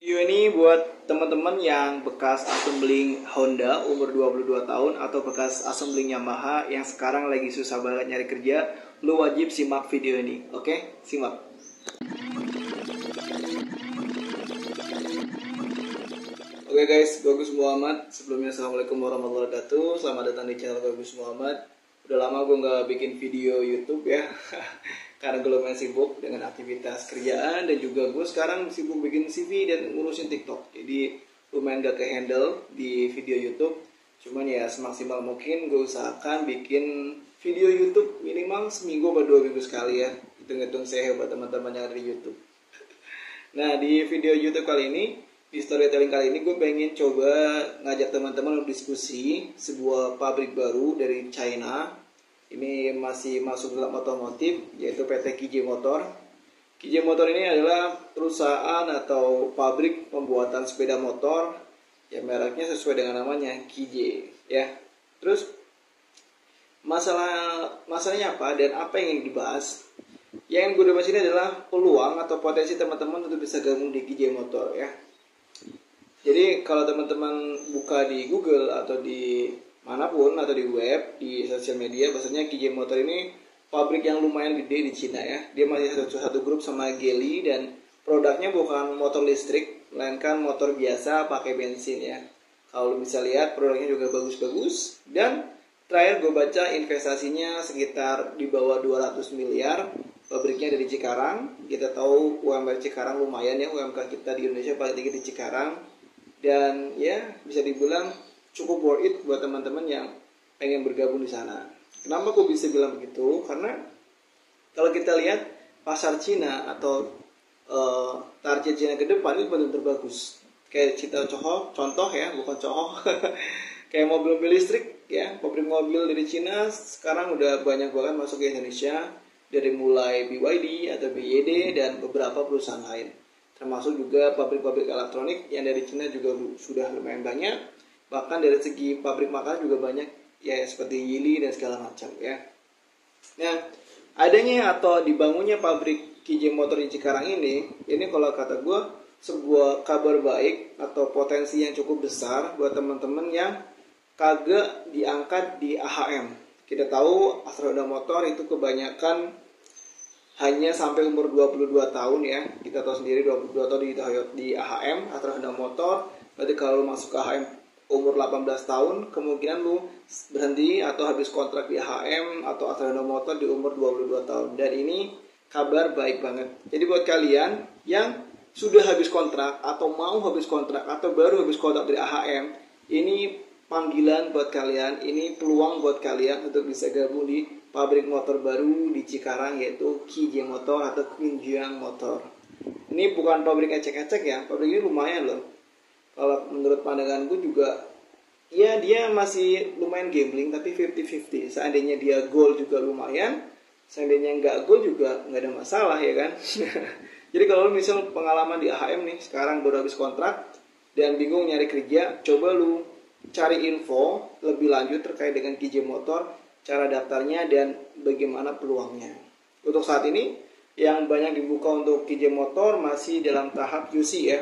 Video ini buat teman-teman yang bekas assembling Honda umur 22 tahun atau bekas assembling Yamaha yang sekarang lagi susah banget nyari kerja. Lu wajib simak video ini, oke? Simak. Oke guys, gue Gus Muhammad. Sebelumnya assalamualaikum warahmatullahi wabarakatuh. Selamat datang di channel gue Gus Muhammad. Udah lama gue nggak bikin video YouTube ya. Karena gue lumayan sibuk dengan aktivitas kerjaan dan juga gue sekarang sibuk bikin CV dan ngurusin TikTok. Jadi lumayan gak ke-handle di video YouTube. Cuman ya semaksimal mungkin gue usahakan bikin video YouTube minimal seminggu atau 2 minggu sekali ya. Hitung-hitung saya buat teman-teman yang ada di YouTube. Nah di video YouTube kali ini, di storytelling kali ini gue pengen coba ngajak teman-teman untuk diskusi sebuah pabrik baru dari China. Ini masih masuk dalam otomotif, yaitu PT Kijé Motor. Kijé Motor ini adalah perusahaan atau pabrik pembuatan sepeda motor yang mereknya sesuai dengan namanya, Kijé ya. Terus masalahnya apa dan apa yang ingin dibahas? Yang gue bahas ini adalah peluang atau potensi teman-teman untuk bisa gabung di Kijé Motor ya. Jadi kalau teman-teman buka di Google atau di manapun atau di web, di sosial media, bahasanya Kijé Motor ini pabrik yang lumayan gede di Cina ya. Dia masih satu grup sama Geely dan produknya bukan motor listrik, melainkan motor biasa pakai bensin ya. Kalau bisa lihat produknya juga bagus-bagus dan terakhir gue baca investasinya sekitar di bawah 200 miliar. Pabriknya dari Cikarang. Kita tahu UMR Cikarang lumayan ya, UMK kita di Indonesia paling tinggi di Cikarang. Dan ya bisa dibilang cukup worth it buat teman-teman yang pengen bergabung di sana. Kenapa gue bisa bilang begitu? Karena kalau kita lihat pasar Cina atau target Cina ke depan itu benar-benar bagus. Kayak kita contoh ya, bukan coho. Kayak mobil-mobil listrik ya, pabrik mobil dari Cina sekarang udah banyak banget masuk ke Indonesia, dari mulai BYD atau BYD dan beberapa perusahaan lain. Termasuk juga pabrik-pabrik elektronik yang dari Cina juga sudah lumayan banyak. Bahkan dari segi pabrik makanan juga banyak ya, seperti Yili dan segala macam ya. Nah, adanya atau dibangunnya pabrik Kijé Motor di Cikarang ini kalau kata gue sebuah kabar baik atau potensi yang cukup besar buat teman-teman yang kagak diangkat di AHM. Kita tahu Astra Honda Motor itu kebanyakan hanya sampai umur 22 tahun ya. Kita tahu sendiri 22 tahun di AHM, Astra Honda Motor. Berarti kalau masuk ke AHM umur 18 tahun, kemungkinan lu berhenti atau habis kontrak di AHM atau Astra Honda Motor di umur 22 tahun. Dan ini kabar baik banget. Jadi buat kalian yang sudah habis kontrak atau mau habis kontrak atau baru habis kontrak dari AHM, ini panggilan buat kalian, ini peluang buat kalian untuk bisa gabung di pabrik motor baru di Cikarang, yaitu Kijé Motor atau Qinjiang Motor. Ini bukan pabrik ecek-ecek ya, pabrik ini lumayan loh. Kalau menurut pandanganku juga, ya dia masih lumayan gambling, tapi 50-50. Seandainya dia goal juga lumayan, seandainya nggak goal juga nggak ada masalah ya kan. Jadi kalau misal pengalaman di AHM nih, sekarang baru habis kontrak dan bingung nyari kerja, coba lu cari info lebih lanjut terkait dengan Kijé Motor, cara daftarnya dan bagaimana peluangnya. Untuk saat ini yang banyak dibuka untuk Kijé Motor masih dalam tahap QC ya.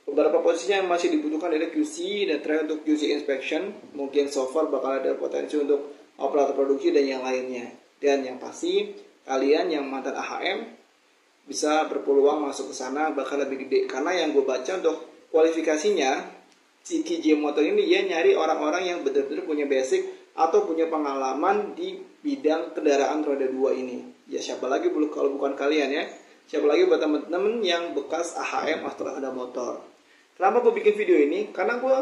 Beberapa posisinya yang masih dibutuhkan adalah QC dan terakhir untuk QC inspection. Mungkin so far bakal ada potensi untuk operator produksi dan yang lainnya. Dan yang pasti kalian yang mantan AHM bisa berpeluang masuk ke sana bakal lebih gede. Karena yang gue baca untuk kualifikasinya, si Kijé Motor ini dia nyari orang-orang yang benar-benar punya basic atau punya pengalaman di bidang kendaraan roda 2 ini. Ya siapa lagi kalau bukan kalian ya. Siapa lagi buat temen-temen yang bekas AHM Astra Honda Motor. Kenapa gue bikin video ini? Karena gue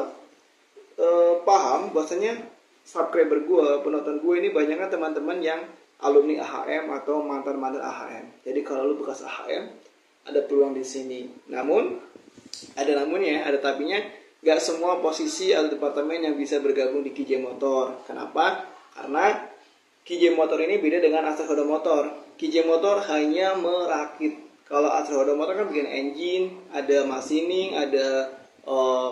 paham bahwasanya subscriber gue, penonton gue ini banyak kan teman-teman yang alumni AHM atau mantan-mantan AHM. Jadi kalau lu bekas AHM, ada peluang di sini. Namun, ada namunnya, ada tapinya. Gak semua posisi atau departemen yang bisa bergabung di Kijé Motor. Kenapa? Karena Kijé Motor ini beda dengan Astra Honda Motor. Kijé Motor hanya merakit. Kalau Astra Honda Motor kan bikin engine, ada machining, ada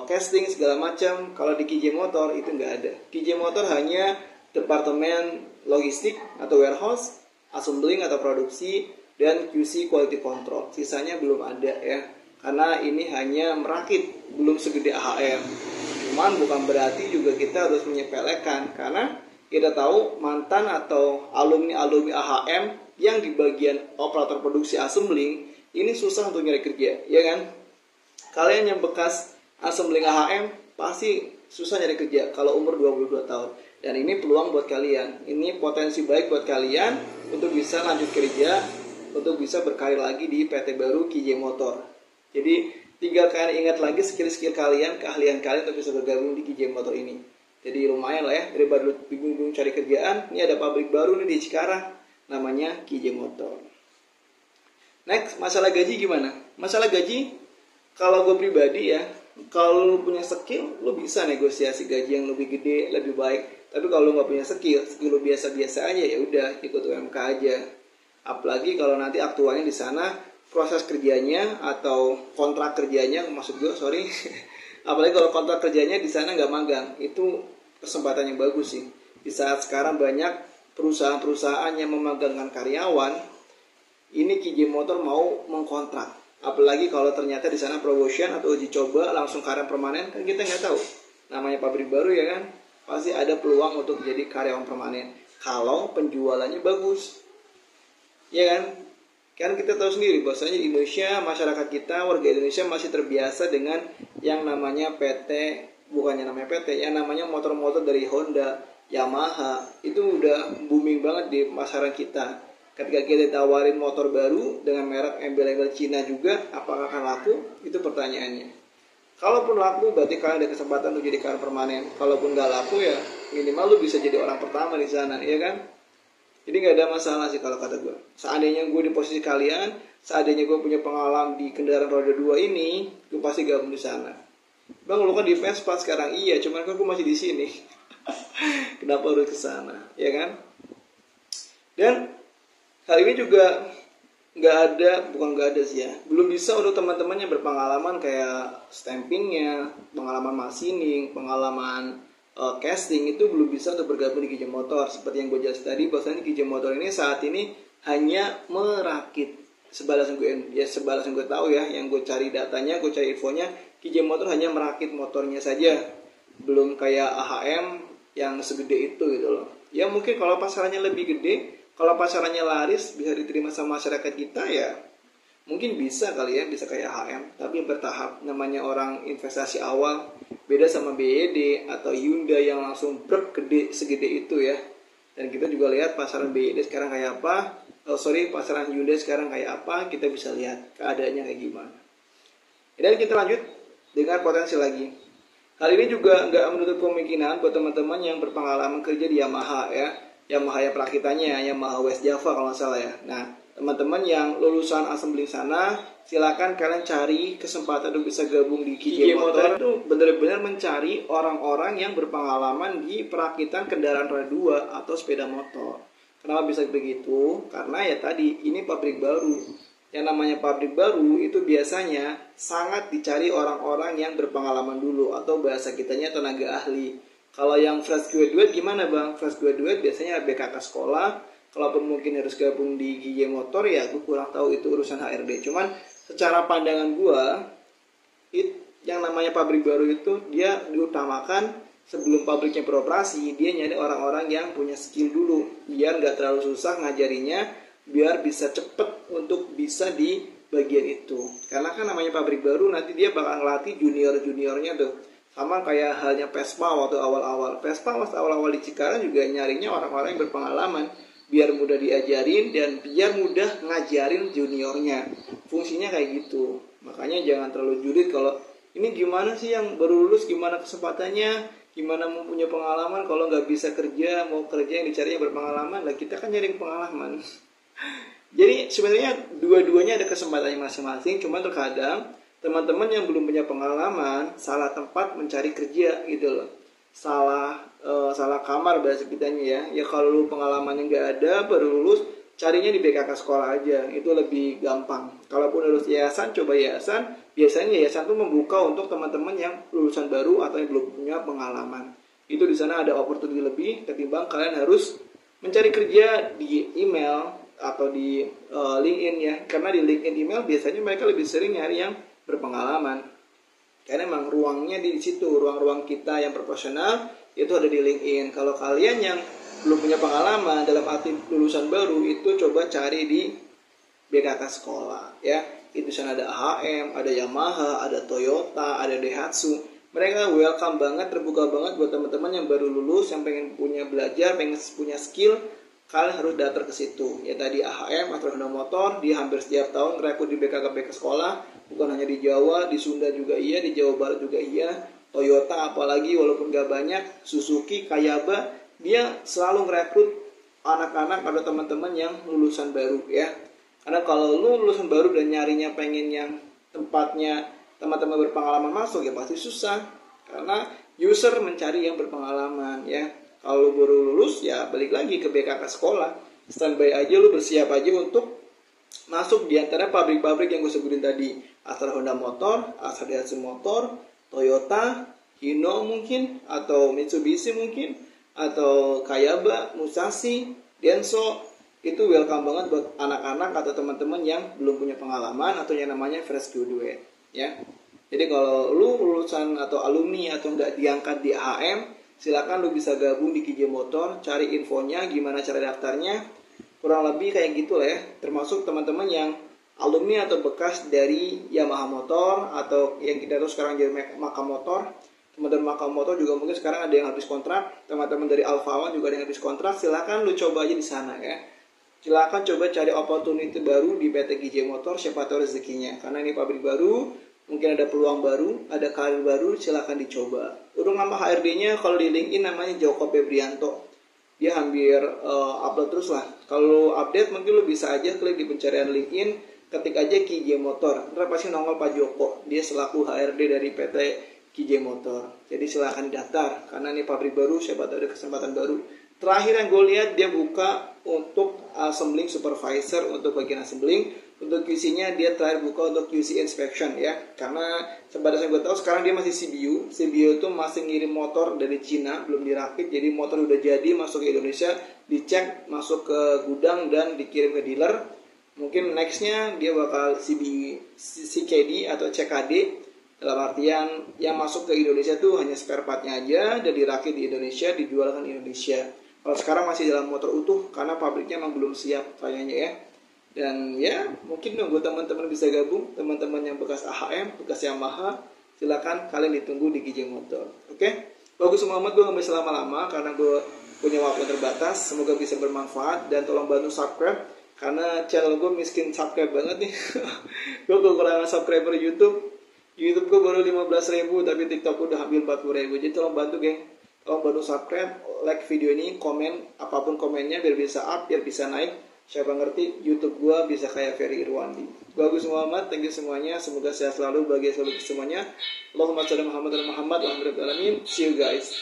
casting segala macam. Kalau di Kijé Motor itu nggak ada. Kijé Motor hanya departemen logistik atau warehouse, assembling atau produksi, dan QC quality control. Sisanya belum ada ya. karena ini hanya merakit, belum segede AHM. Cuman bukan berarti juga kita harus menyepelekan, karena kita tahu mantan atau alumni-alumni AHM yang di bagian operator produksi assembling ini susah untuk nyari kerja, ya kan? Kalian yang bekas assembling AHM pasti susah nyari kerja kalau umur 22 tahun. Dan ini peluang buat kalian. Ini potensi baik buat kalian untuk bisa lanjut kerja, untuk bisa berkarir lagi di PT baru KJ Motor. Jadi tinggal kalian ingat lagi skill-skill kalian, keahlian kalian untuk bisa bergabung di KJ Motor ini. Jadi lumayan lah ya, daripada lu bingung-bingung cari kerjaan, ini ada pabrik baru nih di Cikarang, namanya KJ Motor. Next, masalah gaji gimana? Masalah gaji, kalau gue pribadi ya, kalau lu punya skill, lu bisa negosiasi gaji yang lebih gede, lebih baik. Tapi kalau lu nggak punya skill lu biasa-biasa aja, ya udah ikut UMK aja. Apalagi kalau nanti aktualnya di sana proses kerjanya atau kontrak kerjanya, maksud gue sorry, apalagi kalau kontrak kerjanya di sana nggak magang, itu kesempatan yang bagus sih. Di saat sekarang banyak perusahaan-perusahaan yang memagangkan karyawan, ini KJ Motor mau mengkontrak. Apalagi kalau ternyata di sana promotion atau uji coba langsung karyawan permanen, kan kita nggak tahu. Namanya pabrik baru ya kan, pasti ada peluang untuk jadi karyawan permanen kalau penjualannya bagus, ya kan? Kan kita tahu sendiri bahwasanya di Indonesia, masyarakat kita, warga Indonesia masih terbiasa dengan yang namanya PT, bukannya namanya PT, yang namanya motor-motor dari Honda, Yamaha, itu udah booming banget di masyarakat kita. Ketika kita tawarin motor baru dengan merek embel-embel Cina juga, apakah akan laku? Itu pertanyaannya. Kalaupun laku, berarti kalian ada kesempatan untuk jadi karyawan permanen. Kalaupun nggak laku ya, minimal lu bisa jadi orang pertama di sana, ya kan? Jadi nggak ada masalah sih kalau kata gue. Seandainya gue di posisi kalian, seandainya gue punya pengalaman di kendaraan roda 2 ini, gue pasti gabung di sana. Bang, lu kan di Vespa sekarang, iya, cuman kan gue masih di sini. Kenapa harus ke sana, ya kan? Dan hal ini juga bukan nggak ada sih ya, belum bisa untuk teman-teman yang berpengalaman kayak stampingnya, pengalaman machining, pengalaman casting, itu belum bisa untuk bergabung di KJ Motor. Seperti yang gue jelaskan tadi, bahwasanya KJ Motor ini saat ini hanya merakit. Sebalas yang gue tahu ya, yang gue cari datanya, gue cari infonya, KJ Motor hanya merakit motornya saja, belum kayak AHM yang segede itu gitu loh. Ya mungkin kalau pasarannya lebih gede, kalau pasarannya laris, bisa diterima sama masyarakat kita, ya mungkin bisa kali ya, bisa kayak HM, tapi bertahap. Namanya orang investasi awal, beda sama BYD atau Hyundai yang langsung gede segede itu ya. Dan kita juga lihat pasaran BYD sekarang kayak apa, pasaran Hyundai sekarang kayak apa, kita bisa lihat keadaannya kayak gimana. Dan kita lanjut dengan potensi lagi. Hal ini juga nggak menutup kemungkinan buat teman-teman yang berpengalaman kerja di Yamaha ya. Yamaha ya perakitannya, Yamaha West Java kalau nggak salah ya. Nah, teman-teman yang lulusan assembling sana, silakan kalian cari kesempatan untuk bisa gabung di KJ Motor. Itu benar-benar mencari orang-orang yang berpengalaman di perakitan kendaraan roda 2 atau sepeda motor. Kenapa bisa begitu? Karena ya tadi, ini pabrik baru. Yang namanya pabrik baru itu biasanya sangat dicari orang-orang yang berpengalaman dulu, atau bahasa kitanya tenaga ahli. Kalau yang fresh graduate gimana bang? Fresh graduate biasanya BKK sekolah. Kalaupun mungkin harus gabung di KJ Motor, ya gue kurang tahu itu urusan HRD. Cuman secara pandangan gue, yang namanya pabrik baru itu dia diutamakan sebelum pabriknya beroperasi, dia nyari orang-orang yang punya skill dulu, biar nggak terlalu susah ngajarinya, biar bisa cepet untuk bisa di bagian itu. Karena kan namanya pabrik baru, nanti dia bakal ngelatih junior-juniornya tuh. Sama kayak halnya Vespa waktu awal-awal. Vespa waktu awal-awal di Cikarang juga nyarinya orang-orang yang berpengalaman, biar mudah diajarin dan biar mudah ngajarin juniornya. Fungsinya kayak gitu. Makanya jangan terlalu julid kalau ini gimana sih yang baru lulus, gimana kesempatannya, gimana mau punya pengalaman kalau nggak bisa kerja, mau kerja yang dicari yang berpengalaman. Lah kita kan nyari pengalaman. Jadi sebenarnya dua-duanya ada kesempatannya masing-masing, cuma terkadang teman-teman yang belum punya pengalaman salah tempat mencari kerja gitu loh, salah kamar bahasa kitanya ya kalau lu pengalamannya nggak ada baru lulus, carinya di BKK sekolah aja, itu lebih gampang. Kalaupun lulus yayasan, coba yayasan, biasanya yayasan tuh membuka untuk teman-teman yang lulusan baru atau yang belum punya pengalaman. Itu di sana ada opportunity lebih ketimbang kalian harus mencari kerja di email atau di LinkedIn ya, karena di LinkedIn email biasanya mereka lebih sering nyari yang berpengalaman. Karena emang ruangnya di situ, ruang-ruang kita yang profesional itu ada di LinkedIn. Kalau kalian yang belum punya pengalaman dalam arti lulusan baru, itu coba cari di BKK sekolah ya. Itu sana ada AHM, ada Yamaha, ada Toyota, ada Daihatsu. Mereka welcome banget, terbuka banget buat teman-teman yang baru lulus, yang pengen punya belajar, pengen punya skill. Kalian harus datang ke situ. Ya tadi AHM atau Honda Motor, dia hampir setiap tahun rekrut di BKK sekolah, bukan hanya di Jawa, di Sunda juga iya, di Jawa Barat juga iya. Toyota apalagi walaupun gak banyak, Suzuki, Kayaba, dia selalu merekrut anak-anak atau teman-teman yang lulusan baru ya. Karena kalau lu lulusan baru dan nyarinya pengen yang tempatnya teman-teman berpengalaman masuk ya pasti susah. Karena user mencari yang berpengalaman ya. Kalau baru lulus ya balik lagi ke BKK sekolah. Standby aja, lu bersiap aja untuk masuk di antara pabrik-pabrik yang gue sebutin tadi. Asal Honda Motor, asal Daihatsu Motor, Toyota, Hino mungkin, atau Mitsubishi mungkin, atau Kayaba, Musashi, Denso. Itu welcome banget buat anak-anak atau teman-teman yang belum punya pengalaman atau yang namanya fresh graduate ya. Jadi kalau lu lulusan atau alumni atau nggak diangkat di AHM, silakan lu bisa gabung di KJ Motor, cari infonya, gimana cara daftarnya, kurang lebih kayak gitu lah ya. Termasuk teman-teman yang alumni atau bekas dari Yamaha Motor atau yang kita tahu sekarang jadi Maka Motor. Teman-teman Maka Motor juga mungkin sekarang ada yang habis kontrak, teman-teman dari Alfa One juga ada yang habis kontrak, silakan lu coba aja di sana ya. Silakan coba cari opportunity baru di PT KJ Motor, siapa tahu rezekinya. Karena ini pabrik baru, mungkin ada peluang baru, ada karir baru, silakan dicoba. Untuk nama HRD-nya kalau di LinkedIn namanya Joko Febrianto. Dia hampir upload terus lah. Kalau update mungkin lo bisa aja klik di pencarian LinkedIn, ketik aja KJ Motor. Ntar pasti nongol Pak Joko. Dia selaku HRD dari PT KJ Motor. Jadi silakan daftar karena ini pabrik baru, siapa tahu ada kesempatan baru. Terakhir yang gue lihat dia buka untuk assembling supervisor untuk bagian assembling. Untuk QC-nya dia terakhir buka untuk QC inspection ya. Karena sebatas yang gue tahu sekarang dia masih CBU. CBU itu masih ngirim motor dari Cina, belum dirakit. Jadi motor udah jadi masuk ke Indonesia, dicek masuk ke gudang dan dikirim ke dealer. Mungkin nextnya dia bakal CKD atau CKD. Dalam artian yang masuk ke Indonesia tuh hanya spare partnya aja dan dirakit di Indonesia, dijualkan di Indonesia. Kalau sekarang masih dalam motor utuh karena pabriknya memang belum siap kayaknya ya. Dan ya mungkin nunggu teman-teman bisa gabung, teman-teman yang bekas AHM, bekas Yamaha, silakan kalian ditunggu di KJ Motor. Oke? Bagus Muhammad, gue nggak bisa lama-lama karena gue punya waktu terbatas. Semoga bisa bermanfaat dan tolong bantu subscribe karena channel gue miskin subscribe banget nih. Gue kekurangan subscriber YouTube. YouTube gue baru 15.000 tapi TikTok udah hampir 40.000. Jadi tolong bantu geng, tolong bantu subscribe, like video ini, komen apapun komennya biar bisa up, biar bisa naik. Siapa ngerti YouTube gue bisa kayak Ferry Irwandi. Gue Agus Muhammad, thank you semuanya. Semoga sehat selalu, bahagia selalu semuanya. Allahumma shalli Muhammad dan Muhammad. Alhamdulillah. See you guys.